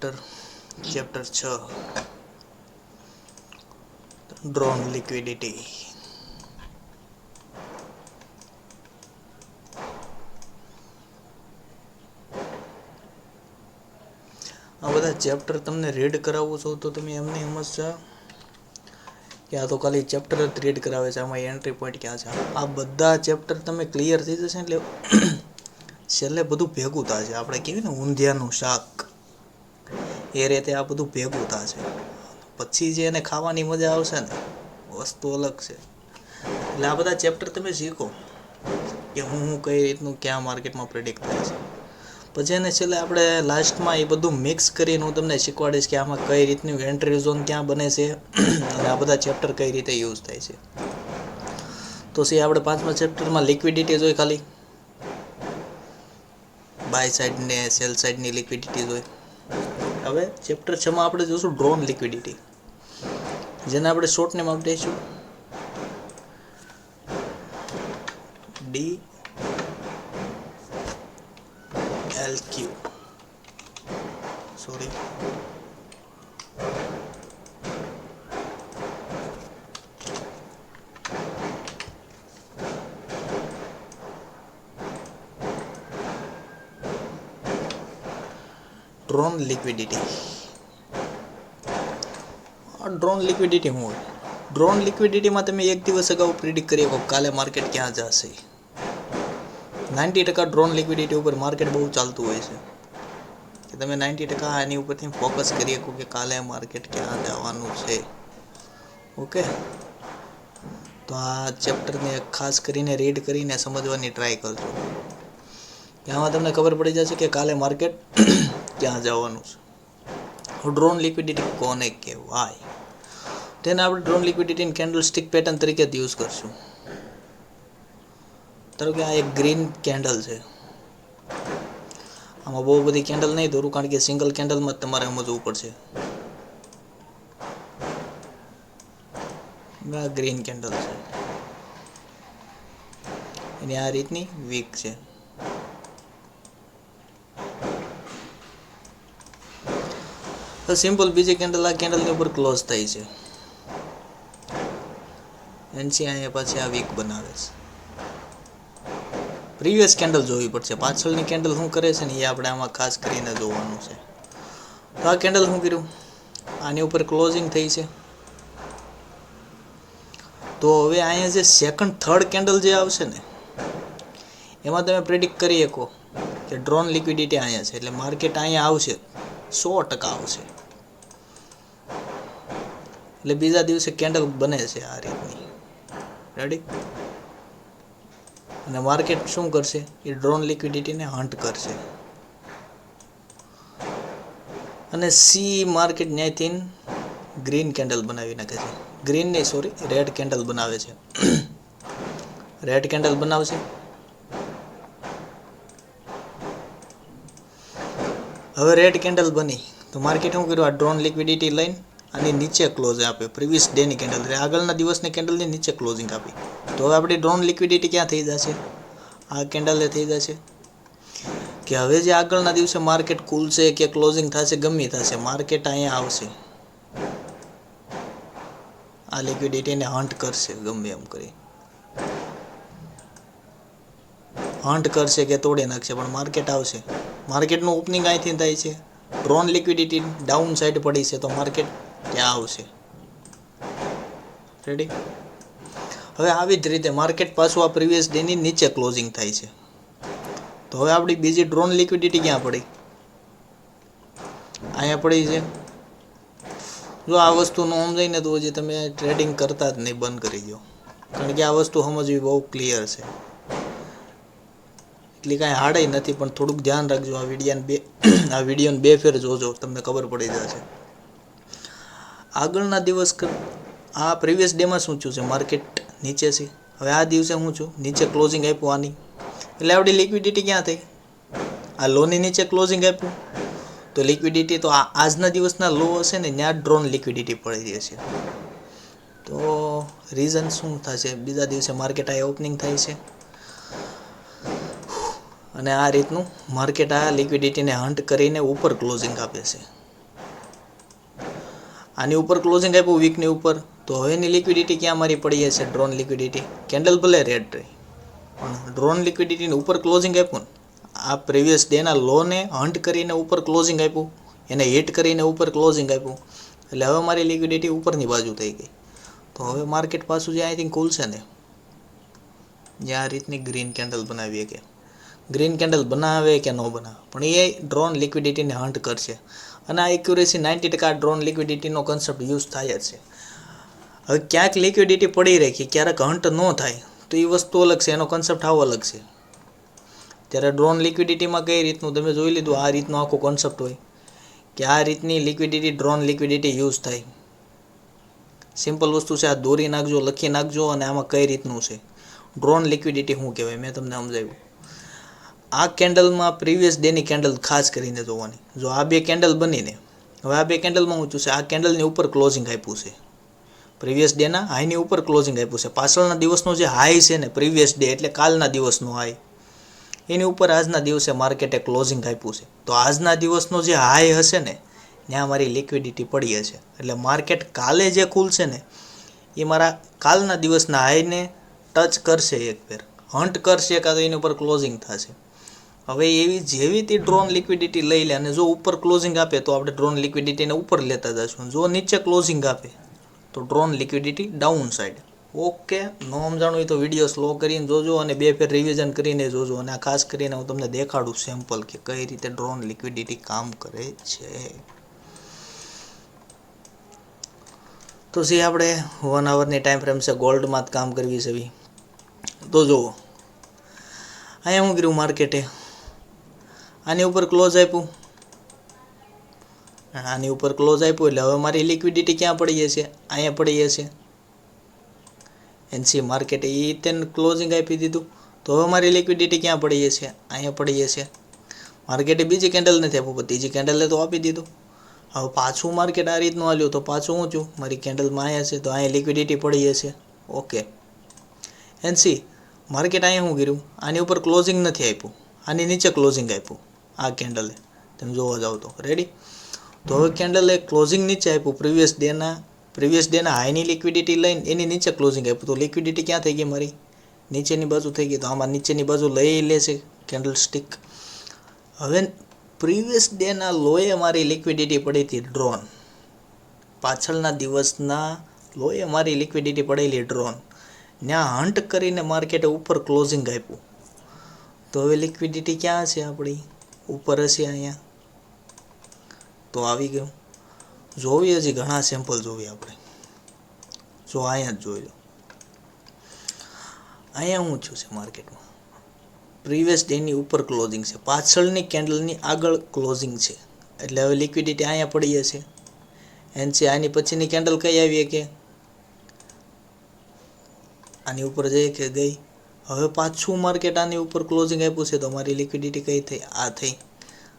Chapter 6 drone liquidity. આ બધા chapter તમને રીડ કરાવું છું તો તમે એમને સમજશો કે આ તો ખાલી ચેપ્ટર જ રીડ કરાવે છે, આમાં એન્ટ્રી પોઈન્ટ ક્યાં છે. આ બધા ચેપ્ટર તમે ક્લિયર થઈ જશે એટલે છેલ્લે બધું ભેગું થશે. આપણે કહેવાય ને ઊંધિયાનું શાક, એ રીતે આ બધું ભેગું થશે. પછી જે એને ખાવાની મજા આવશે ને વસ્તુ અલગ છે. એટલે આ બધા ચેપ્ટર તમે શીખો કે હું કઈ રીતનું ક્યાં માર્કેટમાં પ્રેડિક્ટ થાય છે. પછી એને છેલ્લે આપણે લાસ્ટમાં એ બધું મિક્સ કરીને હું તમને શીખવાડીશ કે આમાં કઈ રીતનું એન્ટ્રી ઝોન ક્યાં બને છે અને આ બધા ચેપ્ટર કઈ રીતે યુઝ થાય છે. તો સી આપણે 5મા ચેપ્ટરમાં લિક્વિડિટી જોઈ, ખાલી બાય સાઈડ ને સેલ સાઈડની લિક્વિડિટી જોઈ. હવે ચેપ્ટર 6માં આપણે જોઈશું ડ્રોન લિક્વિડિટી, જેને આપણે શોર્ટ નેમ આપી દઈશું DLQ. Sorry, drone liquidity. Drone liquidity શું હોય? ડ્રોન લિક્વિડિટીમાં તમે એક દિવસ અગાઉ પ્રિડિક્ટ કરી શકો કાલે માર્કેટ ક્યાં જશે. 90% ડ્રોન લિક્વિડિટી ઉપર માર્કેટ બહુ ચાલતું હોય છે કે તમે 90% એની ઉપરથી ફોકસ કરી શકો કે કાલે માર્કેટ ક્યાં જવાનું છે. ઓકે, તો આ ચેપ્ટરને ખાસ કરીને રીડ કરીને સમજવાની ટ્રાય કરજો. આમાં તમને ખબર પડી જશે કે કાલે માર્કેટ ક્યાં જવાનું છે. ડ્રોન લિક્વિડિટી કોને કહેવાય? તેને આપણે ડ્રોન લિક્વિડિટીની કેન્ડલ સ્ટિક પેટર્ન તરીકે જ યુઝ કરશું. ધારો કે આ એક ગ્રીન કેન્ડલ છે, આમાં બહુ બધી કેન્ડલ નહીં દોરું કારણ કે સિંગલ કેન્ડલમાં જ તમારે સમજવું પડશે. આ ગ્રીન કેન્ડલ છે, એની આ રીતની વીક છે. તો સિમ્પલ બીજી કેન્ડલ આ કેન્ડલની ઉપર ક્લોઝ થાય છે, એનસી અહીંયા પાછી આ વીક બનાવે છે. પ્રીવિયસ કેન્ડલ જોવી પડશે, પાછળની કેન્ડલ શું કરે છે ને એ આપણે આમાં ખાસ કરીને જોવાનું છે. તો આ કેન્ડલ શું કર્યું, આની ઉપર ક્લોઝિંગ થઈ છે. તો હવે અહીંયા જે સેકન્ડ થર્ડ કેન્ડલ જે આવશે ને એમાં તમે પ્રેડિક્ટ કરી શકો કે ડ્રોન લિક્વિડિટી અહીંયા છે એટલે માર્કેટ અહીંયા આવશે, 100% આવશે. એટલે બીજા દિવસે કેન્ડલ બને છે આ રીતની. રેડી? અને માર્કેટ શું કરશે, એ ડ્રોન લિક્વિડિટીને હન્ટ કરશે અને સી માર્કેટ ન્યાયથી ગ્રીન કેન્ડલ બનાવી નાખે છે. ગ્રીન નહીં, સોરી, રેડ કેન્ડલ બનાવે છે. રેડ કેન્ડલ બનાવશે. હવે રેડ કેન્ડલ બની તો માર્કેટ શું કર્યું, આ ડ્રોન લિક્વિડિટી લઈને આની નીચે ક્લોઝ આપે. પ્રીવિયસ ડેની કેન્ડલ એટલે આગળના દિવસની કેન્ડલની નીચે ક્લોઝિંગ આપી. તો હવે આપણી ડ્રોન લિક્વિડિટી ક્યાં થઈ જશે, આ કેન્ડલે થઈ જશે કે હવે જે આગળના દિવસે માર્કેટ ખુલશે કે ક્લોઝિંગ થશે ગમે થશે, માર્કેટ અહીંયા આવશે, આ લિક્વિડિટીને હન્ટ કરશે. ગમે એમ કરી હન્ટ કરશે કે તોડી નાખશે પણ માર્કેટ આવશે. માર્કેટનું ઓપનિંગ અહીંથી થાય છે, ડ્રોન લિક્વિડિટી ડાઉન સાઈડ પડી છે તો માર્કેટ ત્યાં આવશે. રેડી? હવે આવી જ રીતે માર્કેટ પાછું આ પ્રીવિયસ ડેની નીચે ક્લોઝિંગ થાય છે. તો હવે આપણી બીજી ડ્રોન લિક્વિડિટી ક્યાં પડી, અહીંયા પડી છે. જો આ વસ્તુ ન સમજાય ને તો હજી તમે ટ્રેડિંગ કરતા જ નહીં, બંધ કરી દો. કારણ કે આ વસ્તુ સમજવી બહુ ક્લિયર છે, એટલે કાંઈ હાર્ડ નથી. પણ થોડુંક ધ્યાન રાખજો. આ વિડીયોને બે ફેર જોજો, તમને ખબર પડી જશે. આગળના દિવસ આ પ્રીવિયસ ડેમાં શું થયું છે, માર્કેટ નીચે છે. હવે આ દિવસે શું છું, નીચે ક્લોઝિંગ આપ્યું આની, એટલે આપણી લિક્વિડિટી ક્યાં થઈ, આ લોની નીચે ક્લોઝિંગ આપ્યું તો લિક્વિડિટી તો આજના દિવસના લો હશે ને ત્યાં ડ્રોન લિક્વિડિટી પડી રહેશે. તો રીઝન શું થશે, બીજા દિવસે માર્કેટ આ ઓપનિંગ થાય છે અને આ રીતનું માર્કેટ આ લિક્વિડિટીને હન્ટ કરીને ઉપર ક્લોઝિંગ આપે છે. આની ઉપર ક્લોઝિંગ આપ્યું વીકની ઉપર, તો હવેની લિક્વિડિટી ક્યાં મારી પડી હશે? Drone liquidity. કેન્ડલ ભલે રેડ રહી પણ ડ્રોન લિક્વિડિટીને ઉપર ક્લોઝિંગ આપ્યું ને, આ પ્રીવિયસ ડેના લોને હન્ટ કરીને ઉપર ક્લોઝિંગ આપ્યું, એને હિટ કરીને ઉપર ક્લોઝિંગ આપ્યું, એટલે હવે મારી લિક્વિડિટી ઉપરની બાજુ થઈ ગઈ. તો હવે માર્કેટ પાછું જે આઈ થિંક ખુલશે ને, જ્યાં આ રીતની ગ્રીન કેન્ડલ બનાવીએ કે ગ્રીન કેન્ડલ બનાવે કે ન બનાવે, પણ એ ડ્રોન લિક્વિડિટીને હન્ટ કરશે. અને આ એક્યુરેસી 90% ડ્રોન લિક્વિડિટીનો કન્સેપ્ટ યુઝ થાય જ છે. હવે ક્યાંક લિક્વિડિટી પડી રાખી, ક્યારેક હન્ટ ન થાય, તો એ વસ્તુ અલગ છે, એનો કન્સેપ્ટ આવો અલગ છે. ત્યારે ડ્રોન લિક્વિડિટીમાં કઈ રીતનું તમે જોઈ લીધું, આ રીતનો આખો કોન્સેપ્ટ હોય કે આ રીતની લિક્વિડિટી ડ્રોન લિક્વિડિટી યુઝ થાય. સિમ્પલ વસ્તુ છે, આ દોરી નાખજો, લખી નાખજો, અને આમાં કઈ રીતનું છે ડ્રોન લિક્વિડિટી શું કહેવાય મેં તમને સમજાવ્યું. આ કેન્ડલમાં પ્રીવિયસ ડેની કેન્ડલ ખાસ કરીને જોવાની. જો આ બે કેન્ડલ બનીને, હવે આ બે કેન્ડલમાં શું થયું છે, આ કેન્ડલની ઉપર ક્લોઝિંગ આપ્યું છે, પ્રીવિયસ ડેના હાઈની ઉપર ક્લોઝિંગ આપ્યું છે. પાછળના દિવસનો જે હાઈ છે ને, પ્રીવિયસ ડે એટલે કાલના દિવસનો હાઈ, એની ઉપર આજના દિવસે માર્કેટે ક્લોઝિંગ આપ્યું છે. તો આજના દિવસનો જે હાઈ હશે ને, ત્યાં મારી લિક્વિડિટી પડી હશે. એટલે માર્કેટ કાલે જે ખુલશે ને, એ મારા કાલના દિવસના હાઈને ટચ કરશે, એક ફેર હન્ટ કરશે, કાં તો એની ઉપર ક્લોઝિંગ થશે. હવે એવી જેવી તે ડ્રોન લિક્વિડિટી લઈ લે, અને જો ઉપર ક્લોઝિંગ આપે તો આપણે ડ્રોન લિક્વિડિટીને ઉપર લેતા જશું, જો નીચે ક્લોઝિંગ આપે તો drone liquidity down side. Okay, ન સમજાણું હોય તો વિડીયો સ્લો કરીને જોજો, અને બે ફેર રિવિઝન કરીને જોજો. અને આ ખાસ કરીને હું તમને દેખાડું સેમ્પલ કે કઈ રીતે ડ્રોન લિક્વિડિટી કામ કરે છે. તો જે આપણે 1 આવરની ટાઈમ ફ્રેમ છે, ગોલ્ડમાં જ કામ કરવી છે. તો જુઓ અહીંયા શું કર્યું માર્કેટે, આની ઉપર ક્લોઝ આપ્યું, આની ઉપર ક્લોઝ આપ્યું, એટલે હવે મારી લિક્વિડિટી ક્યાં પડી જશે? અહીંયા પડી જશે. એનસી માર્કેટે એ તેને ક્લોઝિંગ આપી દીધું, તો હવે મારી લિક્વિડિટી ક્યાં પડી જશે? અહીંયા પડી જશે. માર્કેટે બીજી કેન્ડલ નથી આપ્યું, પણ ત્રીજી કેન્ડલે તો આપી દીધું. હવે પાછું માર્કેટ આ રીતનું હાલ્યું, તો પાછું શું થયું? મારી કેન્ડલમાં અહીંયા છે, તો અહીંયા લિક્વિડિટી પડી જશે. ઓકે, એનસી માર્કેટ અહીંયા શું કર્યું? આની ઉપર ક્લોઝિંગ નથી આપ્યું, આની નીચે ક્લોઝિંગ આપ્યું આ કેન્ડલે, તમે જોવા જાઓ તો. રેડી? તો હવે કેન્ડલે ક્લોઝિંગ નીચે આપ્યું, પ્રીવિયસ ડેના હાઈની લિક્વિડિટી લઈને એની નીચે ક્લોઝિંગ આપ્યું, તો લિક્વિડિટી ક્યાં થઈ ગઈ? મારી નીચેની બાજુ થઈ ગઈ. તો આમાં નીચેની બાજુ લઈ લેશે કેન્ડલ સ્ટિક. હવે પ્રીવિયસ ડેના લોએ મારી લિક્વિડિટી પડી હતી ડ્રોન, પાછળના દિવસના લોએ મારી લિક્વિડિટી પડેલી ડ્રોન, ત્યાં હન્ટ કરીને માર્કેટે ઉપર ક્લોઝિંગ આપ્યું. તો હવે લિક્વિડિટી ક્યાં છે? આપણી ઉપર હશે અહીંયા. તો આવી ગયું. જોવી હજી ઘણા સેમ્પલ જોવી આપણે. જો અહીંયા જ જોઈ લો, અહીંયા શું થયું છે માર્કેટમાં? પ્રીવિયસ ડેની ઉપર ક્લોઝિંગ છે, પાછળની કેન્ડલની આગળ ક્લોઝિંગ છે, એટલે હવે લિક્વિડિટી અહીંયા પડી જશે. એનસી આની પછીની કેન્ડલ કઈ આવી કે આની ઉપર જઈ કે ગઈ? હવે પાછું માર્કેટ આની ઉપર ક્લોઝિંગ આપ્યું છે, તો મારી લિક્વિડિટી કઈ થઈ? આ થઈ.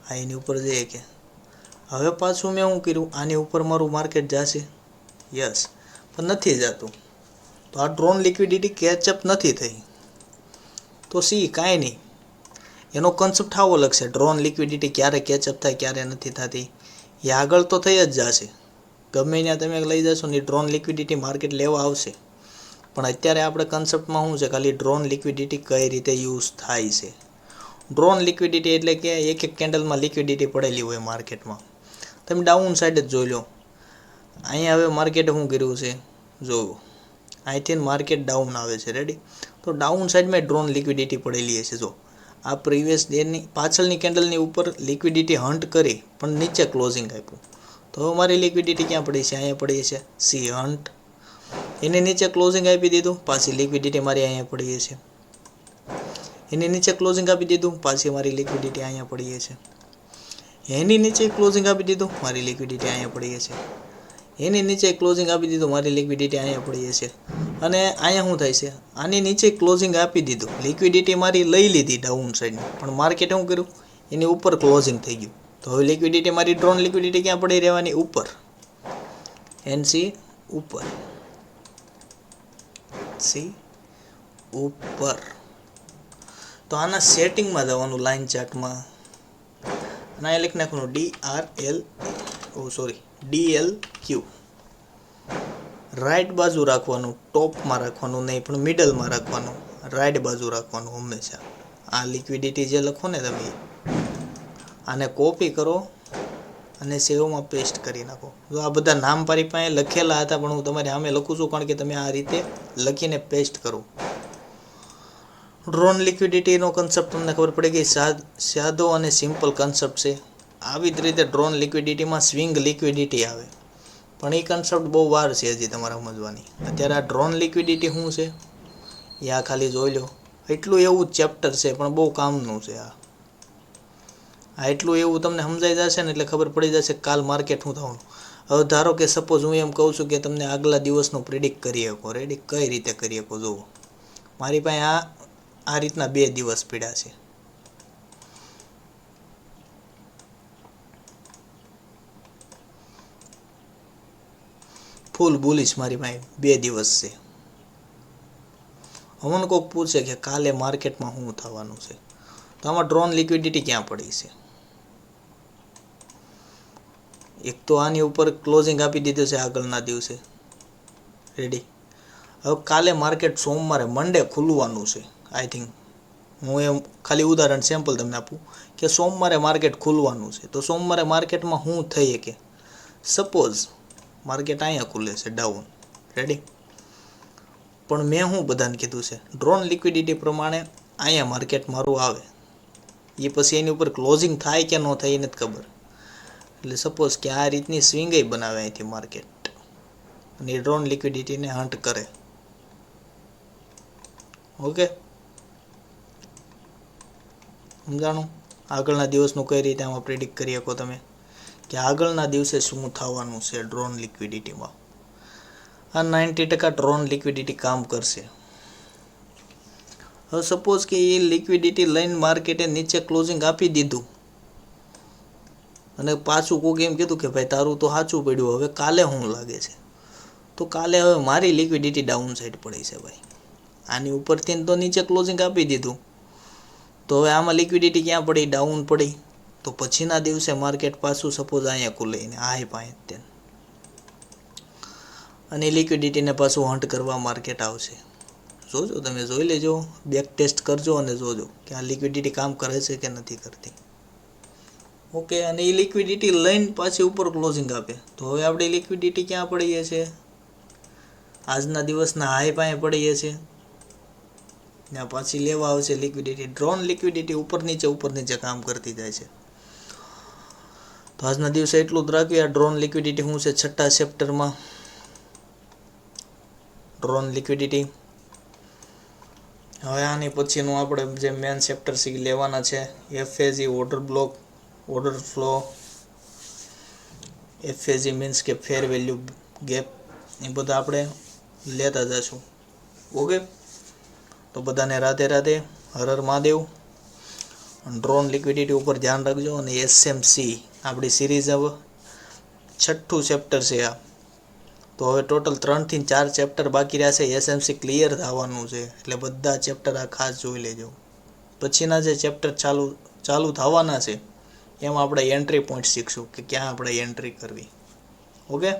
આ એની ઉપર જઈએ કે હવે પાછું મેં શું કર્યું? આની ઉપર મારું માર્કેટ જશે. યસ, પણ નથી જતું. તો આ ડ્રોન લિક્વિડિટી કેચઅપ નથી થઈ. તો સી કાંઈ નહીં, એનો કન્સેપ્ટ આવો અલગ છે. ડ્રોન લિક્વિડિટી ક્યારે કેચઅપ થાય, ક્યારે નથી થતી, એ આગળ તો થઈ જ જશે. ગમે ત્યાં તમે લઈ જશો ને ડ્રોન લિક્વિડિટી માર્કેટ લેવા આવશે. પણ અત્યારે આપણે કન્સેપ્ટમાં શું છે, ખાલી ડ્રોન લિક્વિડિટી કઈ રીતે યુઝ થાય છે. ડ્રોન લિક્વિડિટી એટલે કે એક એક કેન્ડલમાં લિક્વિડિટી પડેલી હોય માર્કેટમાં. તમે ડાઉન સાઈડ જ જોઈ લો. અહીંયા હવે માર્કેટે શું કર્યું છે જોવો, અહીંથી માર્કેટ ડાઉન આવે છે. રેડી? તો ડાઉન સાઈડમાં ડ્રોન લિક્વિડિટી પડેલી હશે. જો આ પ્રીવિયસ ડેની પાછળની કેન્ડલની ઉપર લિક્વિડિટી હન્ટ કરી પણ નીચે ક્લોઝિંગ આપ્યું, તો મારી લિક્વિડિટી ક્યાં પડી છે? અહીંયા પડી છે. સી હન્ટ, એની નીચે ક્લોઝિંગ આપી દીધું, પાછી લિક્વિડિટી મારી અહીંયા પડી છે. એની નીચે ક્લોઝિંગ આપી દીધું, પાછી મારી લિક્વિડિટી અહીંયા પડી છે. એની નીચે ક્લોઝિંગ આપી દીધું, મારી લિક્વિડિટી અહીંયા પડી છે. એની નીચે ક્લોઝિંગ આપી દીધું, મારી લિક્વિડિટી અહીંયા પડી છે. અને અહીંયા શું થાય છે? આની નીચે ક્લોઝિંગ આપી દીધું, લિક્વિડિટી મારી લઈ લીધી ડાઉન સાઈડની, પણ માર્કેટ શું કર્યું? એની ઉપર ક્લોઝિંગ થઈ ગયું. તો હવે લિક્વિડિટી મારી ડ્રોન લિક્વિડિટી ક્યાં પડી રહેવાની? ઉપર. એનસી ઉપર, સી ઉપર. તો આના સેટિંગમાં જવાનું, લાઇન ચાર્ટમાં, અને અહીંયા લખી નાખવાનું DL Q. રાઈટ બાજુ રાખવાનું, ટોપમાં રાખવાનું નહીં પણ મિડલમાં રાખવાનું, રાઈટ બાજુ રાખવાનું હંમેશા. આ લિક્વિડિટી જે લખો ને તમે આને કોપી કરો અને સેવમાં પેસ્ટ કરી નાખો. જો આ બધા નામ મારી પાસે લખેલા હતા પણ હું તમારી સામે લખું છું કારણ કે તમે આ રીતે લખીને પેસ્ટ કરો. ડ્રોન લિક્વિડિટીનો કન્સેપ્ટ તમને ખબર પડી ગઈ. સાદો અને સિમ્પલ કન્સેપ્ટ છે. આવી જ રીતે ડ્રોન લિક્વિડિટીમાં સ્વિંગ લિક્વિડિટી આવે પણ એ કન્સેપ્ટ બહુ વાર છે હજી તમારે સમજવાની. અત્યારે આ ડ્રોન લિક્વિડિટી શું છે એ આ ખાલી જોઈ લો. એટલું એવું જ ચેપ્ટર છે પણ બહુ કામનું છે. એટલું એવું તમને સમજાઈ જશે ને એટલે ખબર પડી જશે કાલ માર્કેટ શું થવાનું. હવે ધારો કે સપોઝ હું એમ કહું છું કે તમને આગલા દિવસનું પ્રિડિક્ટ કરી શકો. રેડી? કઈ રીતે કરી શકો જુઓ. મારી પાસે આ રીતના 2 દિવસ પડ્યા છે. ફૂલ બુલિશ મારી પાસે 2 દિવસ છે. અમને કોઈક પૂછે કે કાલે માર્કેટમાં શું થવાનું છે તો આમાં ડ્રોન લિક્વિડિટી ક્યાં પડી છે? એક તો આની ઉપર ક્લોઝિંગ આપી દીધું છે આગળના દિવસે. રેડી? હવે કાલે માર્કેટ સોમવારે મંડે ખુલવાનું છે. આઈ થિંક હું એમ ખાલી ઉદાહરણ સેમ્પલ તમને આપું કે સોમવારે માર્કેટ ખુલવાનું છે તો સોમવારે માર્કેટમાં શું થઈ શકે? સપોઝ માર્કેટ અહીંયા ખુલે છે ડાઉન. રેડી? પણ મેં શું બધાને કીધું છે ડ્રોન લિક્વિડિટી પ્રમાણે અહીંયા માર્કેટ મારું આવે. એ પછી એની ઉપર ક્લોઝિંગ થાય કે ન થાય એ નથી ખબર. એટલે સપોઝ કે આ રીતની સ્વિંગ બનાવે અહીંથી માર્કેટ અને એ ડ્રોન લિક્વિડિટીને હન્ટ કરે. ઓકે, સમજાણું? આગળના દિવસનું કઈ રીતે આમાં પ્રિડિક્ટ કરી શકો તમે કે આગળના દિવસે શું થવાનું છે ડ્રોન લિક્વિડિટીમાં. આ 90% ડ્રોન લિક્વિડિટી કામ કરશે. હવે સપોઝ કે એ લિક્વિડિટી લઈને માર્કેટે નીચે ક્લોઝિંગ આપી દીધું અને પાછું કોઈક એમ કીધું કે ભાઈ તારું તો સાચું પડ્યું, હવે કાલે શું લાગે છે? તો કાલે હવે મારી લિક્વિડિટી ડાઉન સાઈડ પડી છે ભાઈ. આની ઉપરથી તો નીચે ક્લોઝિંગ આપી દીધું તો હવે આમાં લિક્વિડિટી ક્યાં પડી? ડાઉન પડી. તો પછીના દિવસે માર્કેટ પાછું સપોઝ અહીંયા ખુલે ને હાઈ પાસે અને લિક્વિડિટીને પાછું હન્ટ કરવા માર્કેટ આવશે. જોજો, તમે જોઈ લેજો, બેક ટેસ્ટ કરજો અને જોજો કે આ લિક્વિડિટી કામ કરે છે કે નથી કરતી. ઓકે, અને એ લિક્વિડિટી લઈને પાછી ઉપર ક્લોઝિંગ આપે તો હવે આપણી લિક્વિડિટી ક્યાં પડીએ છે? આજના દિવસના હાઈ પાસે પડીએ છે. ત્યાં પાછી લેવા આવશે લિક્વિડિટી. ડ્રોન લિક્વિડિટી ઉપર નીચે કામ કરતી જાય છે. તો આજના દિવસે એટલું જ રાખ્યું. આ ડ્રોન લિક્વિડિટી શું છે 6થા ચેપ્ટરમાં ડ્રોન લિક્વિડિટી. હવે આની પછીનું આપણે જે મેન ચેપ્ટર લેવાના છે FAG, order block, order flow. FAG means કે ફેર વેલ્યુ ગેપ. એ બધા આપણે લેતા જશું. ઓકે, તો બધાને રાધે રાધે, હર હર મહાદેવ. ડ્રોન લિક્વિડિટી ઉપર ધ્યાન રાખજો. અને SMC આપણી સિરીઝ હવે 6થું ચેપ્ટર છે આ. તો હવે ટોટલ 3 થી 4 ચેપ્ટર બાકી રહ્યા છે. SMC ક્લિયર થવાનું છે એટલે બધા ચેપ્ટર આ ખાસ જોઈ લેજો. પછીના જે ચેપ્ટર ચાલુ થવાના છે એમાં આપણે એન્ટ્રી પોઈન્ટ શીખશું કે ક્યાં આપણે એન્ટ્રી કરવી. ઓકે.